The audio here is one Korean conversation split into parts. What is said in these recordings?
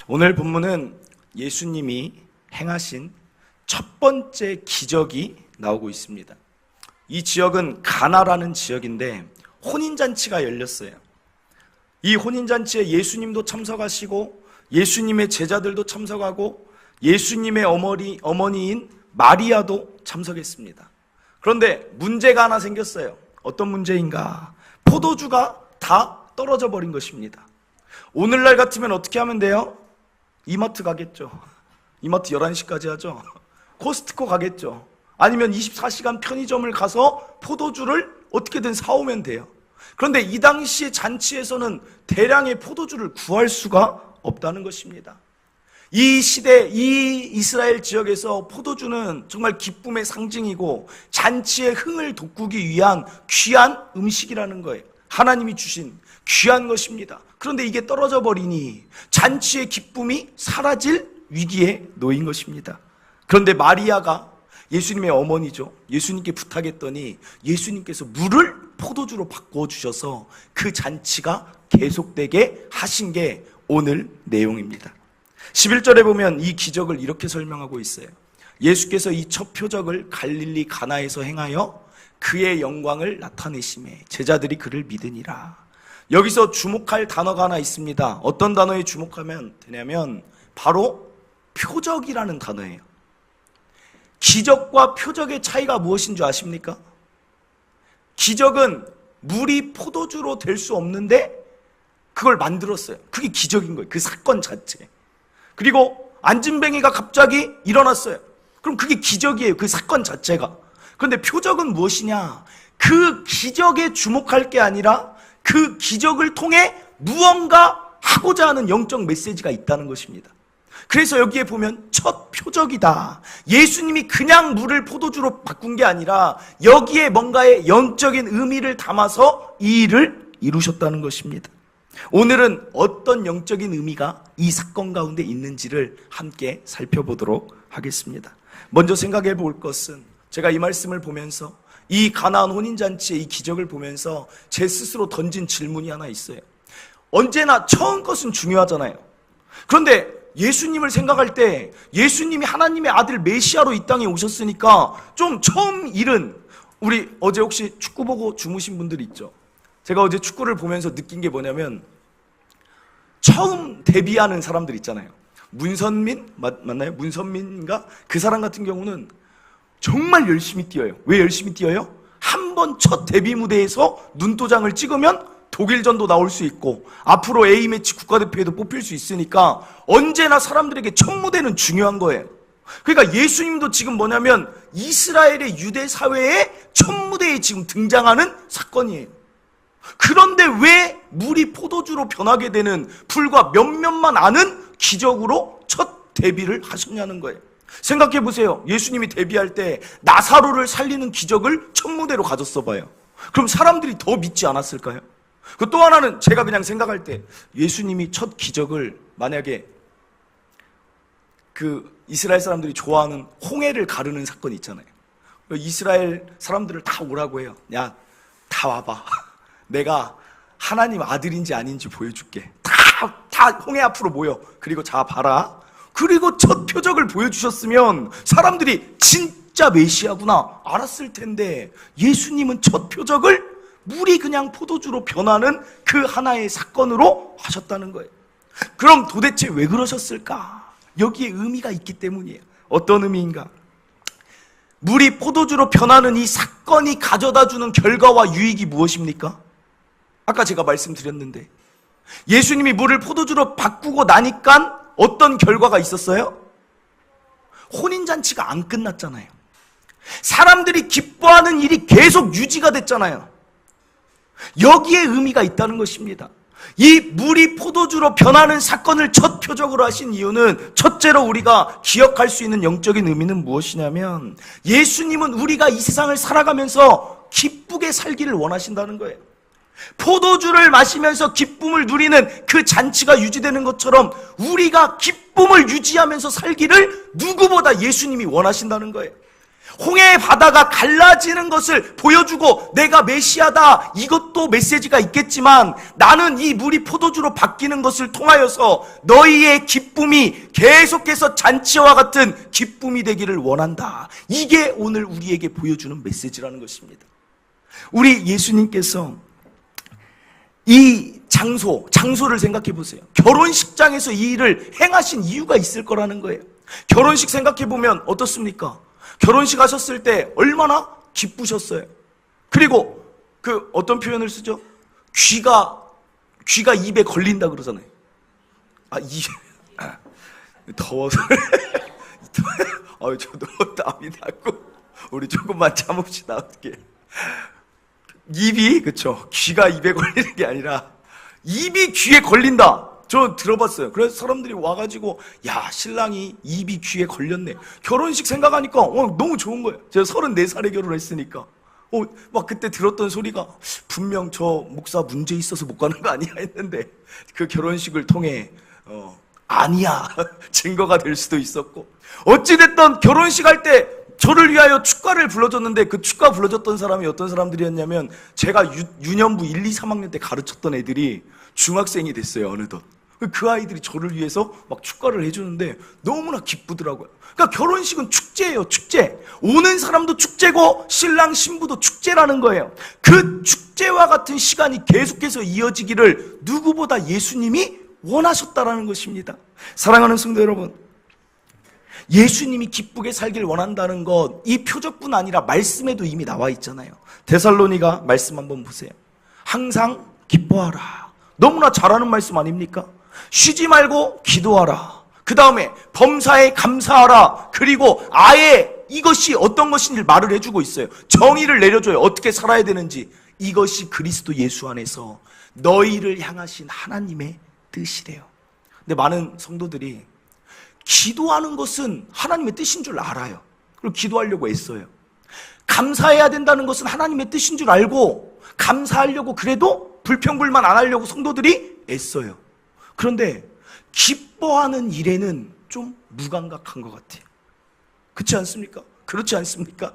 오늘 본문은 예수님이 행하신 첫 번째 기적이 나오고 있습니다. 이 지역은 가나라는 지역인데 혼인잔치가 열렸어요. 이 혼인잔치에 예수님도 참석하시고 예수님의 제자들도 참석하고 예수님의 어머니인 마리아도 참석했습니다. 그런데 문제가 하나 생겼어요. 어떤 문제인가? 포도주가 다 떨어져 버린 것입니다. 오늘날 같으면 어떻게 하면 돼요? 이마트 가겠죠. 이마트 11시까지 하죠. 코스트코 가겠죠. 아니면 24시간 편의점을 가서 포도주를 어떻게든 사오면 돼요. 그런데 이 당시 잔치에서는 대량의 포도주를 구할 수가 없다는 것입니다. 이 시대, 이 이스라엘 지역에서 포도주는 정말 기쁨의 상징이고 잔치의 흥을 돋구기 위한 귀한 음식이라는 거예요. 하나님이 주신 귀한 것입니다. 그런데 이게 떨어져 버리니 잔치의 기쁨이 사라질 위기에 놓인 것입니다. 그런데 마리아가 예수님의 어머니죠. 예수님께 부탁했더니 예수님께서 물을 포도주로 바꾸어 주셔서 그 잔치가 계속되게 하신 게 오늘 내용입니다. 11절에 보면 이 기적을 이렇게 설명하고 있어요. 예수께서 이 첫 표적을 갈릴리 가나에서 행하여 그의 영광을 나타내심에 제자들이 그를 믿으니라. 여기서 주목할 단어가 하나 있습니다. 어떤 단어에 주목하면 되냐면 바로 표적이라는 단어예요. 기적과 표적의 차이가 무엇인 줄 아십니까? 기적은 물이 포도주로 될 수 없는데 그걸 만들었어요. 그게 기적인 거예요. 그 사건 자체. 그리고 안진뱅이가 갑자기 일어났어요. 그럼 그게 기적이에요. 그 사건 자체가. 그런데 표적은 무엇이냐? 그 기적에 주목할 게 아니라 그 기적을 통해 무언가 하고자 하는 영적 메시지가 있다는 것입니다. 그래서 여기에 보면 첫 표적이다. 예수님이 그냥 물을 포도주로 바꾼 게 아니라 여기에 뭔가의 영적인 의미를 담아서 이 일을 이루셨다는 것입니다. 오늘은 어떤 영적인 의미가 이 사건 가운데 있는지를 함께 살펴보도록 하겠습니다. 먼저 생각해 볼 것은 제가 이 말씀을 보면서 이 가나안 혼인잔치의 이 기적을 보면서 제 스스로 던진 질문이 하나 있어요. 언제나 처음 것은 중요하잖아요. 그런데 예수님을 생각할 때 예수님이 하나님의 아들 메시아로 이 땅에 오셨으니까 좀 처음 일은, 우리 어제 혹시 축구 보고 주무신 분들 있죠? 제가 어제 축구를 보면서 느낀 게 뭐냐면 처음 데뷔하는 사람들 있잖아요. 문선민? 맞나요? 문선민인가? 그 사람 같은 경우는 정말 열심히 뛰어요. 왜 열심히 뛰어요? 한 번 첫 데뷔 무대에서 눈도장을 찍으면 독일전도 나올 수 있고 앞으로 A매치 국가대표에도 뽑힐 수 있으니까 언제나 사람들에게 첫 무대는 중요한 거예요. 그러니까 예수님도 지금 뭐냐면 이스라엘의 유대 사회의 첫 무대에 지금 등장하는 사건이에요. 그런데 왜 물이 포도주로 변하게 되는 불과 몇몇만 아는 기적으로 첫 데뷔를 하셨냐는 거예요. 생각해 보세요. 예수님이 데뷔할 때 나사로를 살리는 기적을 첫 무대로 가졌어 봐요. 그럼 사람들이 더 믿지 않았을까요? 그 또 하나는 제가 그냥 생각할 때 예수님이 첫 기적을 만약에 그 이스라엘 사람들이 좋아하는 홍해를 가르는 사건이 있잖아요. 이스라엘 사람들을 다 오라고 해요. 야, 다 와봐. 내가 하나님 아들인지 아닌지 보여줄게. 다 홍해 앞으로 모여. 그리고 자 봐라. 그리고 첫 표적을 보여주셨으면 사람들이 진짜 메시아구나 알았을 텐데 예수님은 첫 표적을 물이 그냥 포도주로 변하는 그 하나의 사건으로 하셨다는 거예요. 그럼 도대체 왜 그러셨을까? 여기에 의미가 있기 때문이에요. 어떤 의미인가? 물이 포도주로 변하는 이 사건이 가져다주는 결과와 유익이 무엇입니까? 아까 제가 말씀드렸는데 예수님이 물을 포도주로 바꾸고 나니까 어떤 결과가 있었어요? 혼인잔치가 안 끝났잖아요. 사람들이 기뻐하는 일이 계속 유지가 됐잖아요. 여기에 의미가 있다는 것입니다. 이 물이 포도주로 변하는 사건을 첫 표적으로 하신 이유는 첫째로 우리가 기억할 수 있는 영적인 의미는 무엇이냐면 예수님은 우리가 이 세상을 살아가면서 기쁘게 살기를 원하신다는 거예요. 포도주를 마시면서 기쁨을 누리는 그 잔치가 유지되는 것처럼 우리가 기쁨을 유지하면서 살기를 누구보다 예수님이 원하신다는 거예요. 홍해 바다가 갈라지는 것을 보여주고 내가 메시아다, 이것도 메시지가 있겠지만 나는 이 물이 포도주로 바뀌는 것을 통하여서 너희의 기쁨이 계속해서 잔치와 같은 기쁨이 되기를 원한다. 이게 오늘 우리에게 보여주는 메시지라는 것입니다. 우리 예수님께서 이 장소를 생각해 보세요. 결혼식장에서 이 일을 행하신 이유가 있을 거라는 거예요. 결혼식 생각해 보면 어떻습니까? 결혼식 하셨을 때 얼마나 기쁘셨어요. 그리고 그 어떤 표현을 쓰죠? 귀가 입에 걸린다 그러잖아요. 더워서 저도 땀이 나고 우리 조금만 참읍시다. 어떻게 입이, 그쵸, 귀가 입에 걸리는 게 아니라 입이 귀에 걸린다. 저 들어봤어요. 그래서 사람들이 와가지고 야, 신랑이 입이 귀에 걸렸네. 결혼식 생각하니까 너무 좋은 거예요. 제가 34살에 결혼했으니까 막 그때 들었던 소리가 분명 저 목사 문제 있어서 못 가는 거 아니야 했는데 그 결혼식을 통해 아니야 증거가 될 수도 있었고, 어찌됐든 결혼식 할 때 저를 위하여 축가를 불러줬는데 그 축가 불러줬던 사람이 어떤 사람들이었냐면 제가 유년부 1, 2, 3학년 때 가르쳤던 애들이 중학생이 됐어요. 어느덧 그 아이들이 저를 위해서 막 축가를 해주는데 너무나 기쁘더라고요. 그러니까 결혼식은 축제예요. 축제. 오는 사람도 축제고 신랑 신부도 축제라는 거예요. 그 축제와 같은 시간이 계속해서 이어지기를 누구보다 예수님이 원하셨다라는 것입니다. 사랑하는 성도 여러분, 예수님이 기쁘게 살길 원한다는 것, 이 표적뿐 아니라 말씀에도 이미 나와 있잖아요. 데살로니가 말씀 한번 보세요. 항상 기뻐하라. 너무나 잘하는 말씀 아닙니까? 쉬지 말고 기도하라. 그 다음에 범사에 감사하라. 그리고 아예 이것이 어떤 것인지 말을 해주고 있어요. 정의를 내려줘요. 어떻게 살아야 되는지. 이것이 그리스도 예수 안에서 너희를 향하신 하나님의 뜻이래요. 근데 많은 성도들이 기도하는 것은 하나님의 뜻인 줄 알아요. 그리고 기도하려고 애써요. 감사해야 된다는 것은 하나님의 뜻인 줄 알고 감사하려고 그래도 불평불만 안 하려고 성도들이 애써요. 그런데 기뻐하는 일에는 좀 무감각한 것 같아요. 그렇지 않습니까? 그렇지 않습니까?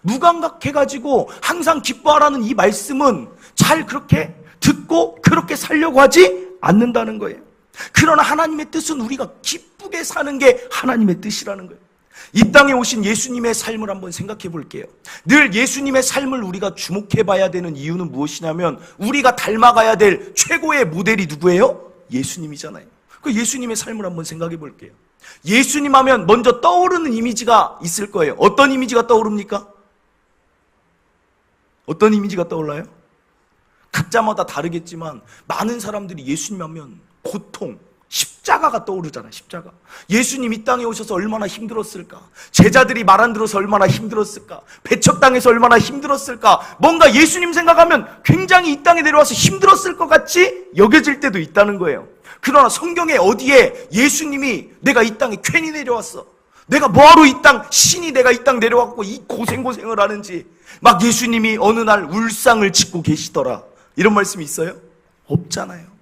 무감각해가지고 항상 기뻐하라는 이 말씀은 잘 그렇게 듣고 그렇게 살려고 하지 않는다는 거예요. 그러나 하나님의 뜻은 우리가 기쁘게 사는 게 하나님의 뜻이라는 거예요. 이 땅에 오신 예수님의 삶을 한번 생각해 볼게요. 늘 예수님의 삶을 우리가 주목해 봐야 되는 이유는 무엇이냐면 우리가 닮아가야 될 최고의 모델이 누구예요? 예수님이잖아요. 그 예수님의 삶을 한번 생각해 볼게요. 예수님 하면 먼저 떠오르는 이미지가 있을 거예요. 어떤 이미지가 떠오릅니까? 어떤 이미지가 떠올라요? 각자마다 다르겠지만 많은 사람들이 예수님 하면 고통, 십자가가 떠오르잖아요. 십자가. 예수님 이 땅에 오셔서 얼마나 힘들었을까? 제자들이 말 안 들어서 얼마나 힘들었을까? 배척당해서 얼마나 힘들었을까? 뭔가 예수님 생각하면 굉장히 이 땅에 내려와서 힘들었을 것 같이 여겨질 때도 있다는 거예요. 그러나 성경에 어디에 예수님이 내가 이 땅에 괜히 내려왔어, 내가 뭐하러 이 땅, 신이 내가 이 땅 내려왔고 이 고생을 하는지, 막 예수님이 어느 날 울상을 짓고 계시더라, 이런 말씀이 있어요? 없잖아요.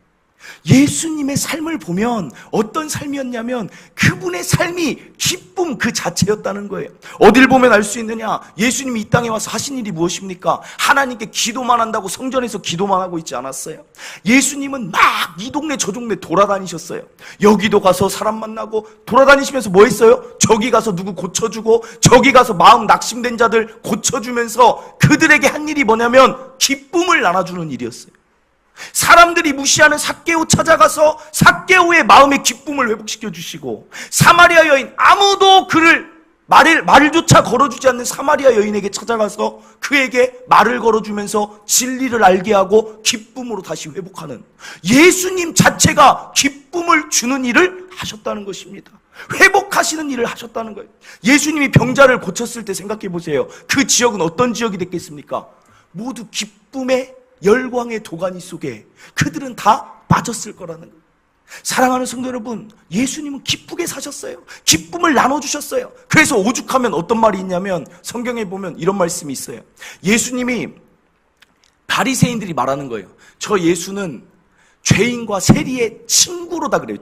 예수님의 삶을 보면 어떤 삶이었냐면 그분의 삶이 기쁨 그 자체였다는 거예요. 어딜 보면 알 수 있느냐? 예수님이 이 땅에 와서 하신 일이 무엇입니까? 하나님께 기도만 한다고 성전에서 기도만 하고 있지 않았어요. 예수님은 막 이 동네 저 동네 돌아다니셨어요. 여기도 가서 사람 만나고 돌아다니시면서 뭐 했어요? 저기 가서 누구 고쳐주고 저기 가서 마음 낙심된 자들 고쳐주면서 그들에게 한 일이 뭐냐면 기쁨을 나눠주는 일이었어요. 사람들이 무시하는 삭개오 찾아가서 삭개오의 마음의 기쁨을 회복시켜 주시고, 사마리아 여인, 아무도 그를 말조차 걸어주지 않는 사마리아 여인에게 찾아가서 그에게 말을 걸어주면서 진리를 알게 하고 기쁨으로 다시 회복하는, 예수님 자체가 기쁨을 주는 일을 하셨다는 것입니다. 회복하시는 일을 하셨다는 거예요. 예수님이 병자를 고쳤을 때 생각해 보세요. 그 지역은 어떤 지역이 됐겠습니까? 모두 기쁨의 열광의 도가니 속에 그들은 다 빠졌을 거라는 거예요. 사랑하는 성도 여러분, 예수님은 기쁘게 사셨어요. 기쁨을 나눠주셨어요. 그래서 오죽하면 어떤 말이 있냐면 성경에 보면 이런 말씀이 있어요. 예수님이, 바리새인들이 말하는 거예요. 저 예수는 죄인과 세리의 친구로다 그래요.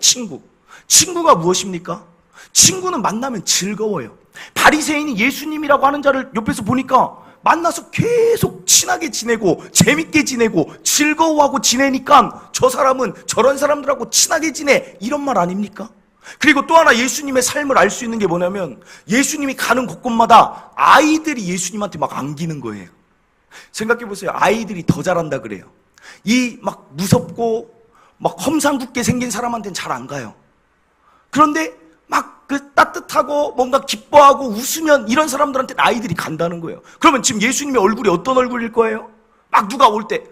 친구가 무엇입니까? 친구는 만나면 즐거워요. 바리새인이 예수님이라고 하는 자를 옆에서 보니까 만나서 계속 친하게 지내고 재밌게 지내고 즐거워하고 지내니까 저 사람은 저런 사람들하고 친하게 지내, 이런 말 아닙니까? 그리고 또 하나 예수님의 삶을 알 수 있는 게 뭐냐면, 예수님이 가는 곳곳마다 아이들이 예수님한테 막 안기는 거예요. 생각해 보세요. 아이들이 더 잘한다 그래요. 이 막 무섭고 막 험상궂게 생긴 사람한테는 잘 안 가요. 그런데 막 그 따뜻하고 뭔가 기뻐하고 웃으면 이런 사람들한테 아이들이 간다는 거예요. 그러면 지금 예수님의 얼굴이 어떤 얼굴일 거예요? 막 누가 올 때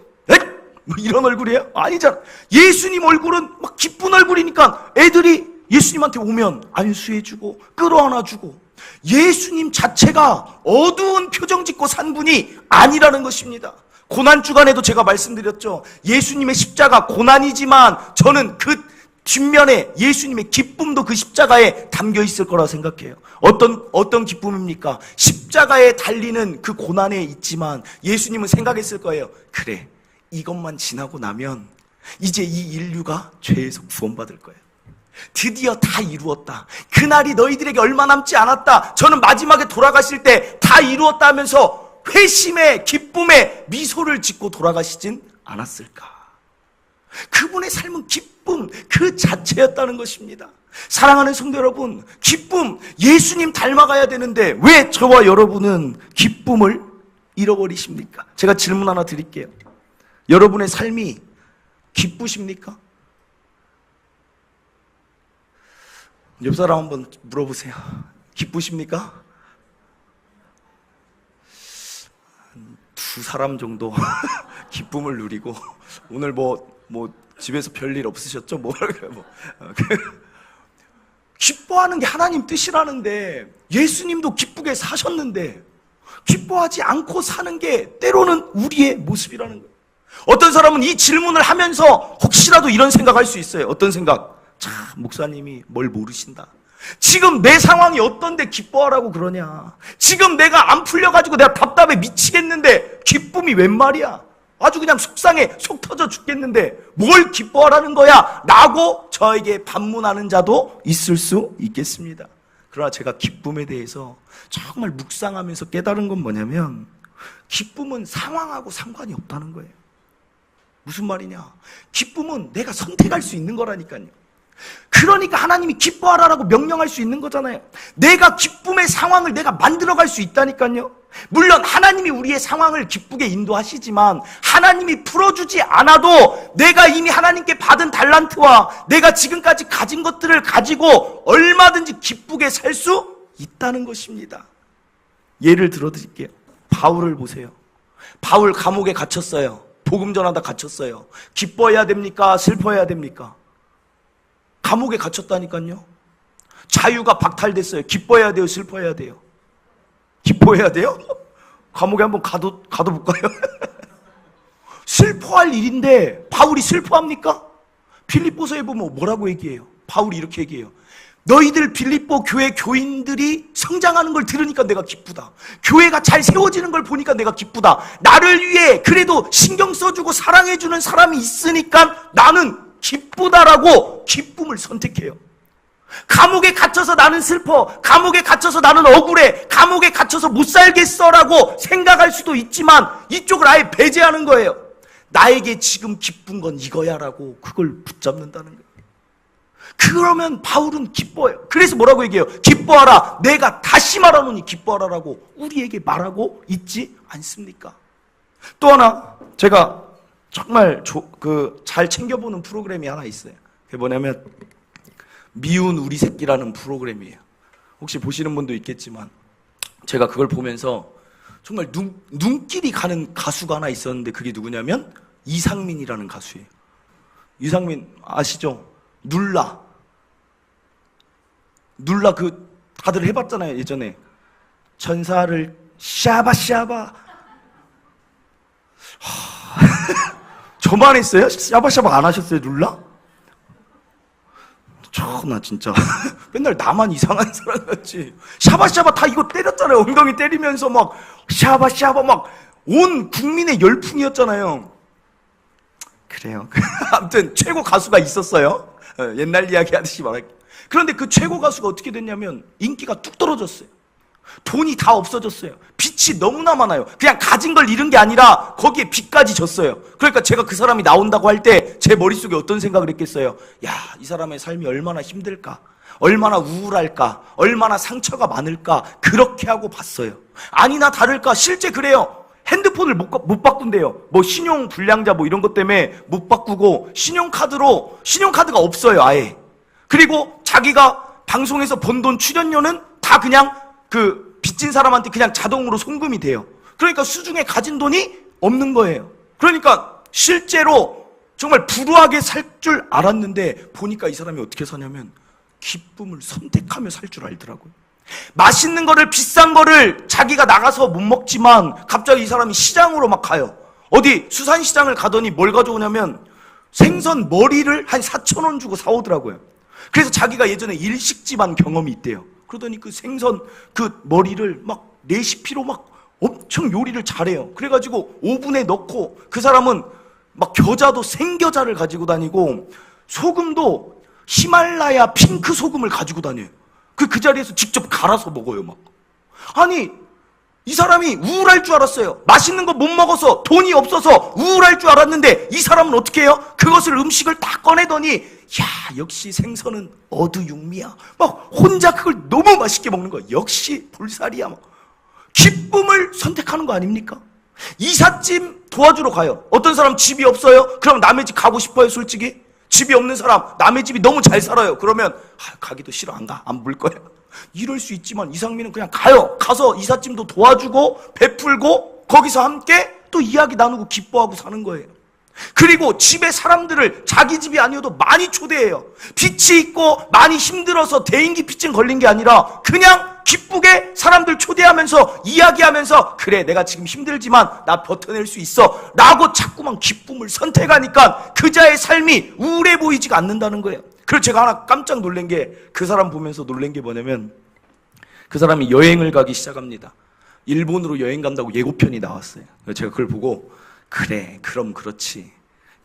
뭐 이런 얼굴이에요? 아니잖아. 예수님 얼굴은 막 기쁜 얼굴이니까 애들이 예수님한테 오면 안수해주고 끌어안아주고, 예수님 자체가 어두운 표정 짓고 산 분이 아니라는 것입니다. 고난 주간에도 제가 말씀드렸죠. 예수님의 십자가 고난이지만 저는 그 뒷면에 예수님의 기쁨도 그 십자가에 담겨 있을 거라 생각해요. 어떤 기쁨입니까? 십자가에 달리는 그 고난에 있지만 예수님은 생각했을 거예요. 그래, 이것만 지나고 나면 이제 이 인류가 죄에서 구원받을 거예요. 드디어 다 이루었다. 그날이 너희들에게 얼마 남지 않았다. 저는 마지막에 돌아가실 때 다 이루었다 하면서 회심의 기쁨에 미소를 짓고 돌아가시진 않았을까? 그분의 삶은 기쁨 그 자체였다는 것입니다. 사랑하는 성도 여러분, 기쁨, 예수님 닮아가야 되는데 왜 저와 여러분은 기쁨을 잃어버리십니까? 제가 질문 하나 드릴게요. 여러분의 삶이 기쁘십니까? 옆 사람 한번 물어보세요. 기쁘십니까? 두 사람 정도 기쁨을 누리고, 오늘 뭐 집에서 별일 없으셨죠? 기뻐하는 게 하나님 뜻이라는데, 예수님도 기쁘게 사셨는데 기뻐하지 않고 사는 게 때로는 우리의 모습이라는 거예요. 어떤 사람은 이 질문을 하면서 혹시라도 이런 생각할 수 있어요. 어떤 생각? 참, 목사님이 뭘 모르신다. 지금 내 상황이 어떤데 기뻐하라고 그러냐. 지금 내가 안 풀려가지고 내가 답답해 미치겠는데 기쁨이 웬 말이야. 아주 그냥 속상해, 속 터져 죽겠는데 뭘 기뻐하라는 거야 라고 저에게 반문하는 자도 있을 수 있겠습니다. 그러나 제가 기쁨에 대해서 정말 묵상하면서 깨달은 건 뭐냐면, 기쁨은 상황하고 상관이 없다는 거예요. 무슨 말이냐? 기쁨은 내가 선택할 수 있는 거라니까요. 그러니까 하나님이 기뻐하라고 명령할 수 있는 거잖아요. 내가 기쁨의 상황을 내가 만들어갈 수 있다니까요. 물론 하나님이 우리의 상황을 기쁘게 인도하시지만 하나님이 풀어주지 않아도 내가 이미 하나님께 받은 달란트와 내가 지금까지 가진 것들을 가지고 얼마든지 기쁘게 살 수 있다는 것입니다. 예를 들어드릴게요. 바울을 보세요. 바울 감옥에 갇혔어요. 복음 전하다 갇혔어요. 기뻐해야 됩니까? 슬퍼해야 됩니까? 감옥에 갇혔다니까요. 자유가 박탈됐어요. 기뻐해야 돼요? 슬퍼해야 돼요? 기뻐해야 돼요? 감옥에 한번 가둬볼까요? 슬퍼할 일인데 바울이 슬퍼합니까? 빌립보서에 보면 뭐라고 얘기해요? 바울이 이렇게 얘기해요. 너희들 빌립보 교회 교인들이 성장하는 걸 들으니까 내가 기쁘다. 교회가 잘 세워지는 걸 보니까 내가 기쁘다. 나를 위해 그래도 신경 써주고 사랑해주는 사람이 있으니까 나는 기쁘다라고 기쁨을 선택해요. 감옥에 갇혀서 나는 슬퍼, 감옥에 갇혀서 나는 억울해, 감옥에 갇혀서 못 살겠어라고 생각할 수도 있지만 이쪽을 아예 배제하는 거예요. 나에게 지금 기쁜 건 이거야라고 그걸 붙잡는다는 거예요. 그러면 바울은 기뻐해요. 그래서 뭐라고 얘기해요? 기뻐하라. 내가 다시 말하노니 기뻐하라라고 우리에게 말하고 있지 않습니까? 또 하나 제가 정말 잘 챙겨보는 프로그램이 하나 있어요. 그게 뭐냐면 미운 우리 새끼라는 프로그램이에요. 혹시 보시는 분도 있겠지만 제가 그걸 보면서 정말 눈길이 가는 가수가 하나 있었는데 그게 누구냐면 이상민이라는 가수예요. 이상민 아시죠? 눌라 그 다들 해봤잖아요. 예전에 천사를 샤바샤바 저만 했어요? 샤바샤바 안 하셨어요? 눌라? 나 진짜 맨날 나만 이상한 사람 같지. 샤바샤바 다 이거 때렸잖아요. 엉덩이 때리면서 막 샤바샤바 막 온 국민의 열풍이었잖아요. 그래요. 아무튼 최고 가수가 있었어요. 옛날 이야기 하듯이 말할게요. 그런데 그 최고 가수가 어떻게 됐냐면 인기가 뚝 떨어졌어요. 돈이 다 없어졌어요. 빚이 너무나 많아요. 그냥 가진 걸 잃은 게 아니라 거기에 빚까지 졌어요. 그러니까 제가 그 사람이 나온다고 할 때 제 머릿속에 어떤 생각을 했겠어요? 야, 이 사람의 삶이 얼마나 힘들까? 얼마나 우울할까? 얼마나 상처가 많을까? 그렇게 하고 봤어요. 아니나 다를까? 실제 그래요. 핸드폰을 못 바꾼대요. 뭐 신용 불량자 뭐 이런 것 때문에 못 바꾸고 신용카드가 없어요, 아예. 그리고 자기가 방송에서 번 돈 출연료는 다 그냥 그 빚진 사람한테 그냥 자동으로 송금이 돼요. 그러니까 수중에 가진 돈이 없는 거예요. 그러니까 실제로 정말 불우하게 살 줄 알았는데 보니까 이 사람이 어떻게 사냐면 기쁨을 선택하며 살 줄 알더라고요. 맛있는 거를, 비싼 거를 자기가 나가서 못 먹지만 갑자기 이 사람이 시장으로 막 가요. 어디 수산시장을 가더니 뭘 가져오냐면 생선 머리를 한 4,000원 주고 사오더라고요. 그래서 자기가 예전에 일식집한 경험이 있대요. 그러더니 그 생선 그 머리를 막 레시피로 막 엄청 요리를 잘해요. 그래가지고 오븐에 넣고 그 사람은 막 겨자도 생겨자를 가지고 다니고 소금도 히말라야 핑크 소금을 가지고 다녀요. 그 자리에서 직접 갈아서 먹어요, 막. 아니, 이 사람이 우울할 줄 알았어요. 맛있는 거 못 먹어서 돈이 없어서 우울할 줄 알았는데 이 사람은 어떻게 해요? 그것을 음식을 다 꺼내더니 야, 역시 생선은 어두육미야. 막 혼자 그걸 너무 맛있게 먹는 거야. 역시 볼살이야. 막. 기쁨을 선택하는 거 아닙니까? 이삿짐 도와주러 가요. 어떤 사람 집이 없어요? 그럼 남의 집 가고 싶어요, 솔직히? 집이 없는 사람, 남의 집이 너무 잘 살아요. 그러면 가기도 싫어, 안 가, 안 물 거야. 이럴 수 있지만 이상민은 그냥 가요. 가서 이삿짐도 도와주고 베풀고 거기서 함께 또 이야기 나누고 기뻐하고 사는 거예요. 그리고 집에 사람들을 자기 집이 아니어도 많이 초대해요. 빚이 있고 많이 힘들어서 대인기피증 걸린 게 아니라 그냥 기쁘게 사람들 초대하면서 이야기하면서 그래, 내가 지금 힘들지만 나 버텨낼 수 있어 라고 자꾸만 기쁨을 선택하니까 그자의 삶이 우울해 보이지가 않는다는 거예요. 그래서 제가 하나 깜짝 놀란 게, 그 사람 보면서 놀란 게 뭐냐면 그 사람이 여행을 가기 시작합니다. 일본으로 여행 간다고 예고편이 나왔어요. 그래서 제가 그걸 보고 그래, 그럼 그렇지.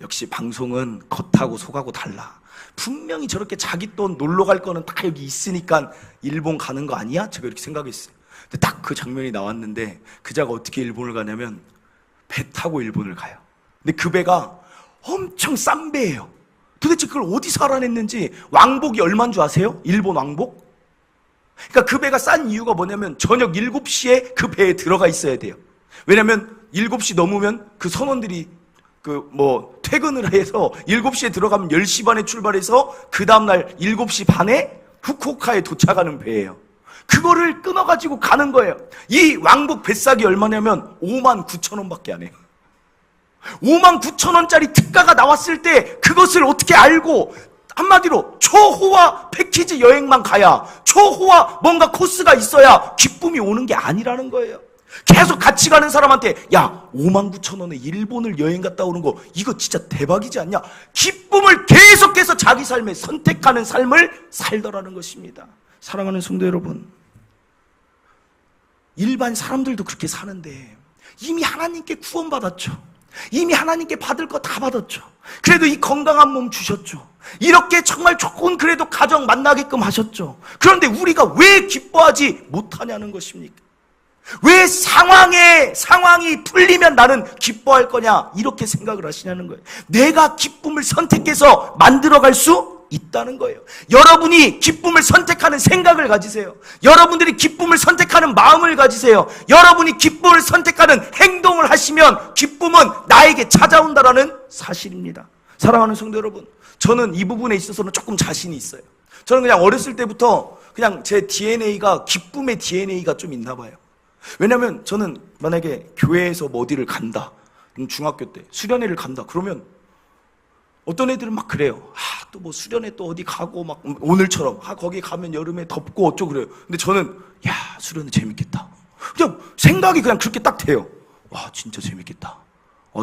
역시 방송은 겉하고 속하고 달라. 분명히 저렇게 자기 돈 놀러 갈 거는 다 여기 있으니까 일본 가는 거 아니야? 제가 이렇게 생각했어요. 근데 딱 그 장면이 나왔는데 그자가 어떻게 일본을 가냐면 배 타고 일본을 가요. 근데 그 배가 엄청 싼 배예요. 도대체 그걸 어디서 알아냈는지. 왕복이 얼마인 줄 아세요? 일본 왕복? 그러니까 그 배가 싼 이유가 뭐냐면 저녁 7시에 그 배에 들어가 있어야 돼요. 왜냐면 7시 넘으면 그 선원들이 퇴근을 해서 7시에 들어가면 10시 반에 출발해서 그 다음날 7시 반에 후쿠오카에 도착하는 배예요. 그거를 끊어가지고 가는 거예요. 이 왕복 뱃삭이 얼마냐면 59,000원밖에 안 해요. 59,000원짜리 특가가 나왔을 때 그것을 어떻게 알고, 한마디로 초호화 패키지 여행만 가야, 초호화 뭔가 코스가 있어야 기쁨이 오는 게 아니라는 거예요. 계속 같이 가는 사람한테 야, 59,000원에 일본을 여행 갔다 오는 거 이거 진짜 대박이지 않냐? 기쁨을 계속해서 자기 삶에 선택하는 삶을 살더라는 것입니다. 사랑하는 성도 여러분, 일반 사람들도 그렇게 사는데 이미 하나님께 구원받았죠. 이미 하나님께 받을 거 다 받았죠. 그래도 이 건강한 몸 주셨죠. 이렇게 정말 좋은 그래도 가정 만나게끔 하셨죠. 그런데 우리가 왜 기뻐하지 못하냐는 것입니까? 왜 상황이 풀리면 나는 기뻐할 거냐, 이렇게 생각을 하시냐는 거예요. 내가 기쁨을 선택해서 만들어갈 수 있다는 거예요. 여러분이 기쁨을 선택하는 생각을 가지세요. 여러분들이 기쁨을 선택하는 마음을 가지세요. 여러분이 기쁨을 선택하는 행동을 하시면 기쁨은 나에게 찾아온다라는 사실입니다. 사랑하는 성도 여러분, 저는 이 부분에 있어서는 조금 자신이 있어요. 저는 그냥 어렸을 때부터 그냥 제 DNA가 기쁨의 DNA가 좀 있나 봐요. 왜냐면 저는 만약에 교회에서 뭐 어디를 간다, 중학교 때 수련회를 간다 그러면 어떤 애들은 막 그래요. 또 뭐 수련회 또 어디 가고 막 오늘처럼 거기 가면 여름에 덥고 어쩌고 그래요. 근데 저는 야, 수련회 재밌겠다. 그냥 생각이 그냥 그렇게 딱 돼요. 와, 진짜 재밌겠다.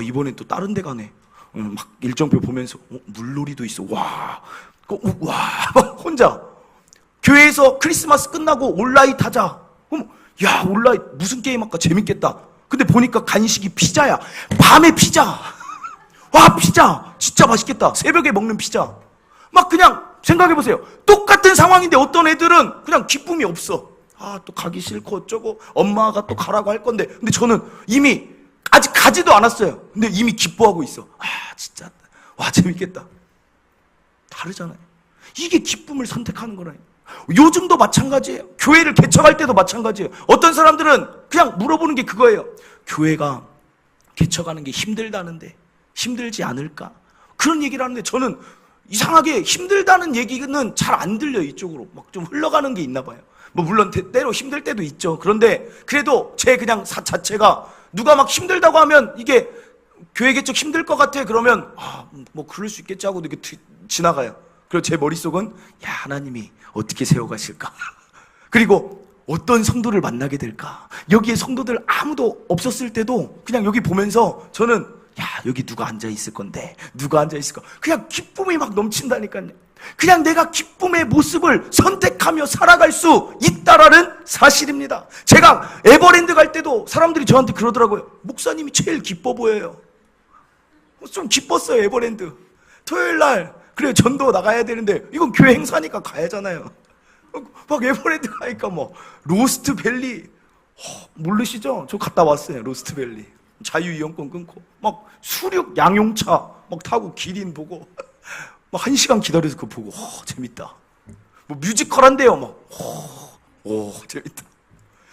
이번엔 또 다른 데 가네. 막 일정표 보면서 물놀이도 있어. 와, 막 혼자 교회에서 크리스마스 끝나고 온라인 하자. 야, 온라인 무슨 게임 할까? 재밌겠다. 근데 보니까 간식이 피자야. 밤에 피자. 와, 피자 진짜 맛있겠다. 새벽에 먹는 피자. 막 그냥 생각해보세요. 똑같은 상황인데 어떤 애들은 그냥 기쁨이 없어. 또 가기 싫고 어쩌고 엄마가 또 가라고 할 건데, 근데 저는 이미 아직 가지도 않았어요. 근데 이미 기뻐하고 있어. 진짜 와 재밌겠다. 다르잖아요. 이게 기쁨을 선택하는 거라니. 요즘도 마찬가지예요. 교회를 개척할 때도 마찬가지예요. 어떤 사람들은 그냥 물어보는 게 그거예요. 교회가 개척하는 게 힘들다는데 힘들지 않을까? 그런 얘기를 하는데 저는 이상하게 힘들다는 얘기는 잘 안 들려요. 이쪽으로 막 좀 흘러가는 게 있나 봐요. 뭐 물론 때로 힘들 때도 있죠. 그런데 그래도 제 그냥 자체가 누가 막 힘들다고 하면 이게 교회 개척 힘들 것 같아 그러면 뭐 그럴 수 있겠지 하고 이렇게 지나가요. 그리고 제 머릿속은 하나님이 어떻게 세워가실까? 그리고 어떤 성도를 만나게 될까? 여기에 성도들 아무도 없었을 때도 그냥 여기 보면서 저는 여기 누가 앉아있을 건데 누가 앉아있을까? 그냥 기쁨이 막 넘친다니까요. 그냥 내가 기쁨의 모습을 선택하며 살아갈 수 있다라는 사실입니다. 제가 에버랜드 갈 때도 사람들이 저한테 그러더라고요. 목사님이 제일 기뻐 보여요. 좀 기뻤어요. 에버랜드 토요일날 그래 전도 나가야 되는데 이건 교회 행사니까 가야잖아요. 막 에버랜드 가니까 뭐 로스트밸리 모르시죠? 저 갔다 왔어요. 로스트밸리 자유이용권 끊고 막 수륙 양용차 막 타고 기린 보고 막 1시간 기다려서 그거 보고 재밌다. 뭐 뮤지컬 한대요. 막 재밌다.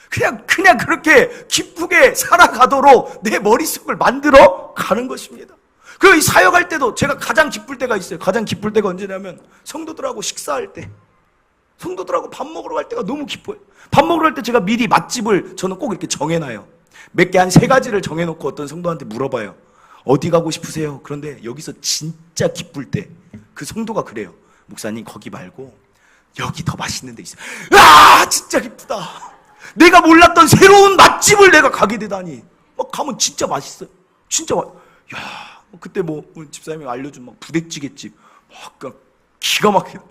그냥 그렇게 기쁘게 살아가도록 내 머릿속을 만들어 가는 것입니다. 그리고 이 사역할 때도 제가 가장 기쁠 때가 있어요. 가장 기쁠 때가 언제냐면 성도들하고 식사할 때, 성도들하고 밥 먹으러 갈 때가 너무 기뻐요. 밥 먹으러 갈 때 제가 미리 맛집을 저는 꼭 이렇게 정해놔요. 몇 개 한 3가지를 정해놓고 어떤 성도한테 물어봐요. 어디 가고 싶으세요? 그런데 여기서 진짜 기쁠 때 그 성도가 그래요. 목사님 거기 말고 여기 더 맛있는 데 있어요. 진짜 기쁘다. 내가 몰랐던 새로운 맛집을 내가 가게 되다니. 막 가면 진짜 맛있어요. 진짜 그때 뭐 집사님이 알려준 막 부대찌개집 막 기가 막히다.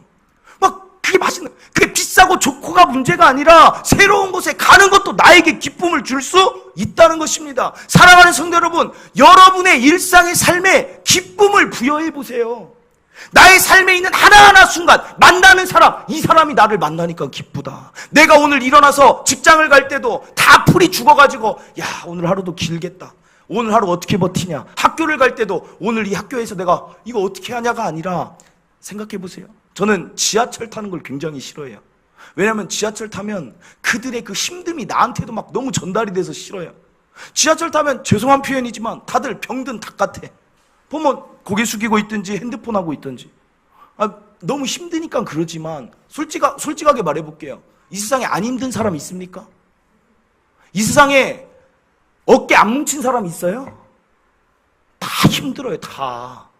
막 그게 맛있는, 그게 비싸고 좋고가 문제가 아니라 새로운 곳에 가는 것도 나에게 기쁨을 줄 수 있다는 것입니다. 사랑하는 성도 여러분, 여러분의 일상의 삶에 기쁨을 부여해 보세요. 나의 삶에 있는 하나하나 순간 만나는 사람, 이 사람이 나를 만나니까 기쁘다. 내가 오늘 일어나서 직장을 갈 때도 다 풀이 죽어가지고 오늘 하루도 길겠다. 오늘 하루 어떻게 버티냐. 학교를 갈 때도 오늘 이 학교에서 내가 이거 어떻게 하냐가 아니라 생각해 보세요. 저는 지하철 타는 걸 굉장히 싫어해요. 왜냐하면 지하철 타면 그들의 그 힘듦이 나한테도 막 너무 전달이 돼서 싫어요. 지하철 타면 죄송한 표현이지만 다들 병든 닭 같아. 보면 고개 숙이고 있든지 핸드폰 하고 있든지. 너무 힘드니까 그러지만 솔직하게 말해볼게요. 이 세상에 안 힘든 사람 있습니까? 이 세상에 어깨 안 뭉친 사람 있어요? 다 힘들어요. 다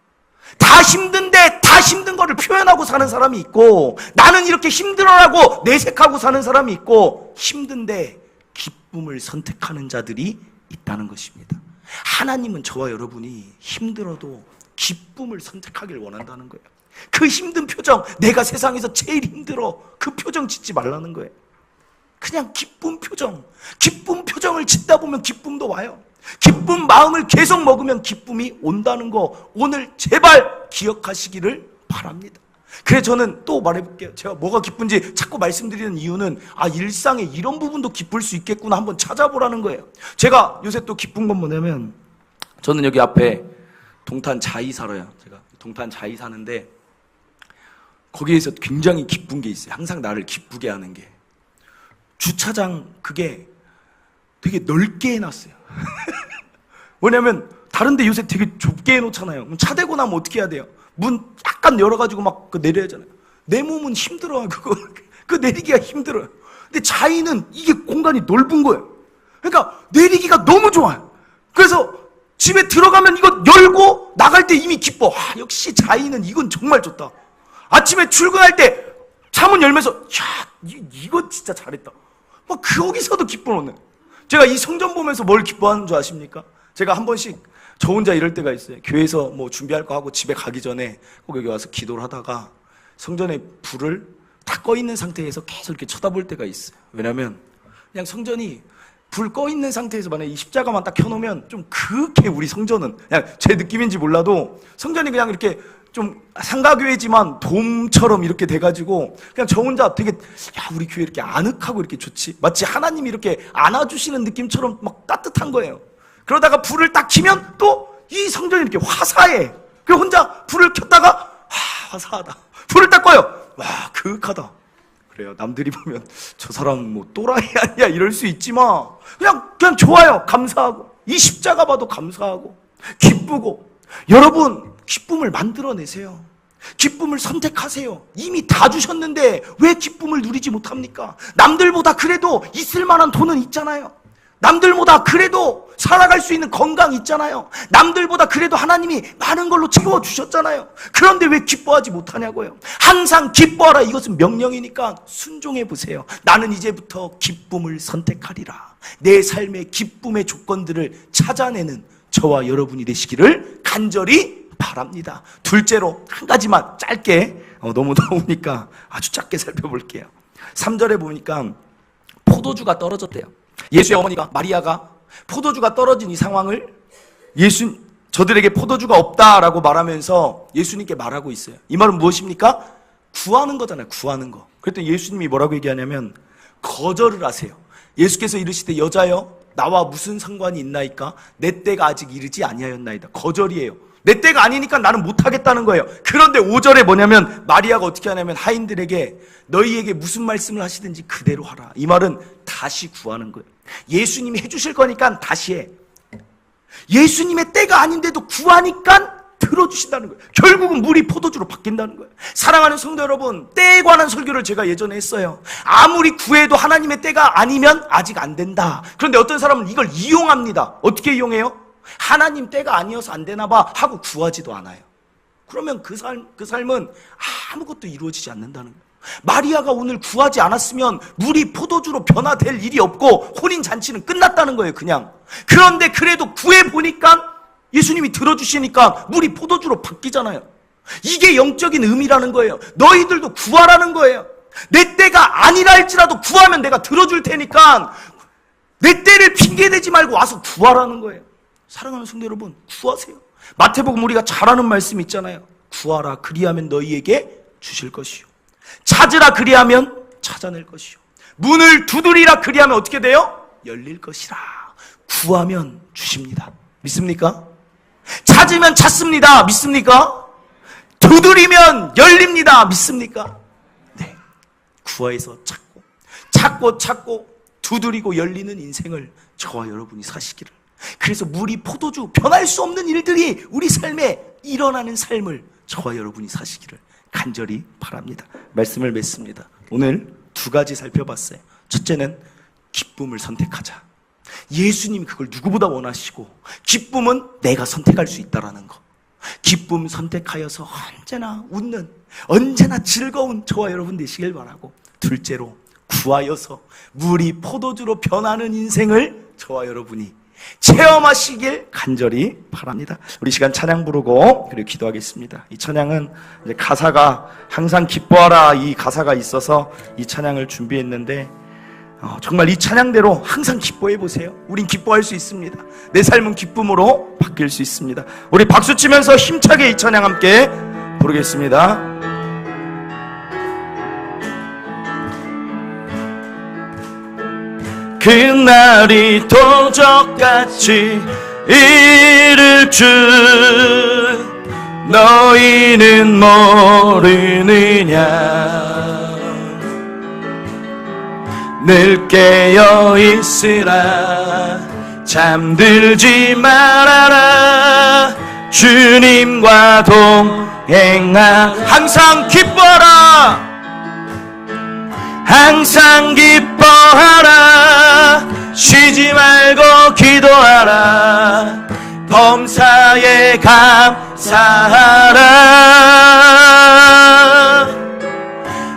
힘든데 다 힘든 거를 표현하고 사는 사람이 있고, 나는 이렇게 힘들어라고 내색하고 사는 사람이 있고, 힘든데 기쁨을 선택하는 자들이 있다는 것입니다. 하나님은 저와 여러분이 힘들어도 기쁨을 선택하길 원한다는 거예요. 그 힘든 표정, 내가 세상에서 제일 힘들어, 그 표정 짓지 말라는 거예요. 그냥 기쁜 표정을 짓다 보면 기쁨도 와요. 기쁜 마음을 계속 먹으면 기쁨이 온다는 거 오늘 제발 기억하시기를 바랍니다. 그래서 저는 또 말해볼게요. 제가 뭐가 기쁜지 자꾸 말씀드리는 이유는 일상에 이런 부분도 기쁠 수 있겠구나 한번 찾아보라는 거예요. 제가 요새 또 기쁜 건 뭐냐면, 저는 여기 앞에 동탄 자이 살아요. 제가 동탄 자이 사는데 거기에서 굉장히 기쁜 게 있어요. 항상 나를 기쁘게 하는 게, 주차장 그게 되게 넓게 해놨어요. 뭐냐면 다른 데 요새 되게 좁게 해놓잖아요. 그럼 차 대고 나면 어떻게 해야 돼요? 문 약간 열어가지고 막 내려야 하잖아요. 내 몸은 힘들어요. 그거 내리기가 힘들어요. 근데 자이는 이게 공간이 넓은 거예요. 그러니까 내리기가 너무 좋아요. 그래서 집에 들어가면 이거 열고 나갈 때 이미 기뻐. 역시 자이는 이건 정말 좋다. 아침에 출근할 때 차문 열면서 이거 진짜 잘했다. 막 거기서도 기쁨을 얻는. 제가 이 성전 보면서 뭘 기뻐하는 줄 아십니까? 제가 한 번씩 저 혼자 이럴 때가 있어요. 교회에서 뭐 준비할 거 하고 집에 가기 전에 꼭 여기 와서 기도를 하다가 성전에 불을 다 꺼 있는 상태에서 계속 이렇게 쳐다볼 때가 있어요. 왜냐면 그냥 성전이 불 꺼 있는 상태에서 만약에 이 십자가만 딱 켜놓으면 좀 그렇게 우리 성전은 그냥 제 느낌인지 몰라도 성전이 그냥 이렇게 좀 상가교회지만 돔처럼 이렇게 돼가지고 그냥 저 혼자 되게 우리 교회 이렇게 아늑하고 이렇게 좋지, 마치 하나님이 이렇게 안아주시는 느낌처럼 막 따뜻한 거예요. 그러다가 불을 딱 켜면 또 이 성전이 이렇게 화사해. 그래서 혼자 불을 켰다가 화사하다. 불을 딱 꺼요. 와, 그윽하다. 그래요. 남들이 보면 저 사람 뭐 또라이 아니야 이럴 수 있지만 그냥 좋아요. 감사하고, 이 십자가 봐도 감사하고 기쁘고. 여러분, 기쁨을 만들어내세요. 기쁨을 선택하세요. 이미 다 주셨는데 왜 기쁨을 누리지 못합니까? 남들보다 그래도 있을 만한 돈은 있잖아요. 남들보다 그래도 살아갈 수 있는 건강이 있잖아요. 남들보다 그래도 하나님이 많은 걸로 채워주셨잖아요. 그런데 왜 기뻐하지 못하냐고요. 항상 기뻐하라. 이것은 명령이니까 순종해 보세요. 나는 이제부터 기쁨을 선택하리라. 내 삶의 기쁨의 조건들을 찾아내는 저와 여러분이 되시기를 간절히 바랍니다. 둘째로 한 가지만 짧게, 너무 더우니까 아주 짧게 살펴볼게요. 3절에 보니까 포도주가 떨어졌대요. 예수의 어머니가 마리아가 포도주가 떨어진 이 상황을 저들에게 포도주가 없다라고 말하면서 예수님께 말하고 있어요. 이 말은 무엇입니까? 구하는 거잖아요. 구하는 거. 그랬더니 예수님이 뭐라고 얘기하냐면 거절을 하세요. 예수께서 이르시되 여자여 나와 무슨 상관이 있나이까? 내 때가 아직 이르지 아니하였나이다. 거절이에요. 내 때가 아니니까 나는 못하겠다는 거예요. 그런데 5절에 뭐냐면 마리아가 어떻게 하냐면 하인들에게 너희에게 무슨 말씀을 하시든지 그대로 하라. 이 말은 다시 구하는 거예요. 예수님이 해주실 거니까 다시 해. 예수님의 때가 아닌데도 구하니까 들어주신다는 거예요. 결국은 물이 포도주로 바뀐다는 거예요. 사랑하는 성도 여러분, 때에 관한 설교를 제가 예전에 했어요. 아무리 구해도 하나님의 때가 아니면 아직 안 된다. 그런데 어떤 사람은 이걸 이용합니다. 어떻게 이용해요? 하나님 때가 아니어서 안 되나 봐 하고 구하지도 않아요. 그러면 그 삶은 아무것도 이루어지지 않는다는 거예요. 마리아가 오늘 구하지 않았으면 물이 포도주로 변화될 일이 없고 혼인잔치는 끝났다는 거예요, 그냥. 그런데 그래도 구해보니까 예수님이 들어주시니까 물이 포도주로 바뀌잖아요. 이게 영적인 의미라는 거예요. 너희들도 구하라는 거예요. 내 때가 아니라 할지라도 구하면 내가 들어줄 테니까 내 때를 핑계대지 말고 와서 구하라는 거예요. 사랑하는 성도 여러분, 구하세요. 마태복음 우리가 잘 아는 말씀 있잖아요. 구하라 그리하면 너희에게 주실 것이요, 찾으라 그리하면 찾아낼 것이요, 문을 두드리라 그리하면 어떻게 돼요? 열릴 것이라. 구하면 주십니다. 믿습니까? 찾으면 찾습니다. 믿습니까? 두드리면 열립니다. 믿습니까? 네. 구하에서 찾고 두드리고 열리는 인생을 저와 여러분이 사시기를. 그래서 물이 포도주, 변할 수 없는 일들이 우리 삶에 일어나는 삶을 저와 여러분이 사시기를 간절히 바랍니다. 말씀을 맺습니다. 오늘 두 가지 살펴봤어요. 첫째는 기쁨을 선택하자. 예수님이 그걸 누구보다 원하시고 기쁨은 내가 선택할 수 있다는 거. 기쁨 선택하여서 언제나 웃는, 언제나 즐거운 저와 여러분 되시길 바라고, 둘째로 구하여서 물이 포도주로 변하는 인생을 저와 여러분이 체험하시길 간절히 바랍니다. 우리 시간 찬양 부르고 그리고 기도하겠습니다. 이 찬양은 이제 가사가 항상 기뻐하라, 이 가사가 있어서 이 찬양을 준비했는데 정말 이 찬양대로 항상 기뻐해 보세요. 우린 기뻐할 수 있습니다. 내 삶은 기쁨으로 바뀔 수 있습니다. 우리 박수 치면서 힘차게 이 찬양 함께 부르겠습니다. 그날이 도적같이 이를 줄 너희는 모르느냐. 늘 깨어 있으라, 잠들지 말아라. 주님과 동행하. 항상 기뻐하라, 항상 기뻐하라. 쉬지 말고 기도하라. 범사에 감사하라.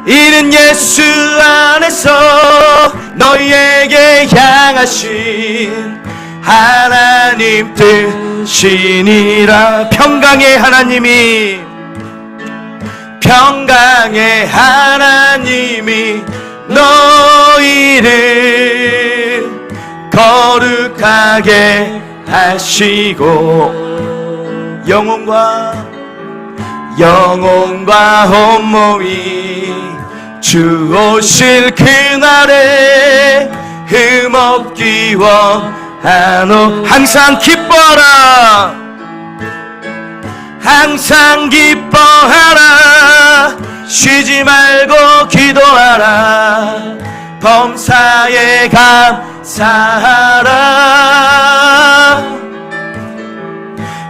이는 예수 안에서 너희에게 향하신 하나님 뜻이니라. 평강의 하나님이 너희를 거룩하게 하시고 영혼과 온몸이 주 오실 그날에 흠없기 원하노. 항상 기뻐하라, 항상 기뻐하라, 쉬지 말고 기도하라, 범사에 감사하라.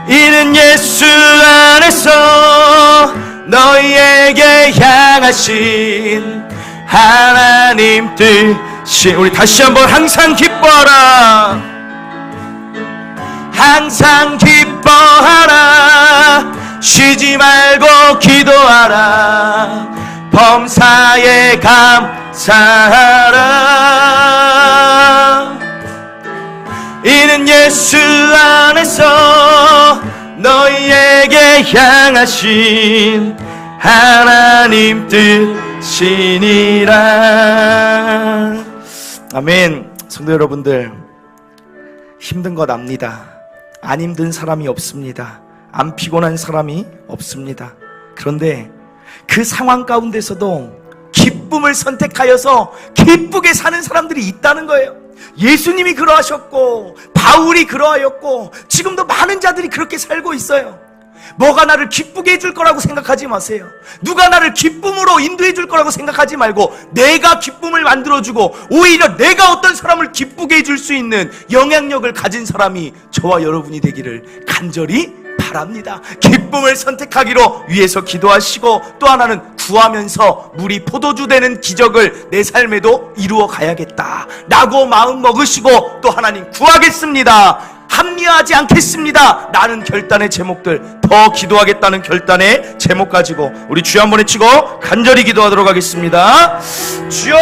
이는 예수 안에서 너희에게 향하신 하나님 뜻이. 우리 다시 한번 항상 기뻐하라, 항상 기뻐하라, 쉬지 말고 기도하라, 범사에 감사하라. 이는 예수 안에서 너희에게 향하신 하나님 뜻이니라. 아멘. 성도 여러분들, 힘든 것 압니다. 안 힘든 사람이 없습니다. 안 피곤한 사람이 없습니다. 그런데 그 상황 가운데서도 기쁨을 선택하여서 기쁘게 사는 사람들이 있다는 거예요. 예수님이 그러하셨고 바울이 그러하였고 지금도 많은 자들이 그렇게 살고 있어요. 뭐가 나를 기쁘게 해줄 거라고 생각하지 마세요. 누가 나를 기쁨으로 인도해 줄 거라고 생각하지 말고 내가 기쁨을 만들어주고 오히려 내가 어떤 사람을 기쁘게 해줄 수 있는 영향력을 가진 사람이 저와 여러분이 되기를 간절히 바랍니다. 기쁨을 선택하기로 위해서 기도하시고, 또 하나는 구하면서 물이 포도주 되는 기적을 내 삶에도 이루어 가야겠다 라고 마음 먹으시고, 또 하나님 구하겠습니다, 합리화하지 않겠습니다 라는 결단의 제목들, 더 기도하겠다는 결단의 제목 가지고 우리 주여 한번 외치고 간절히 기도하도록 하겠습니다. 주여!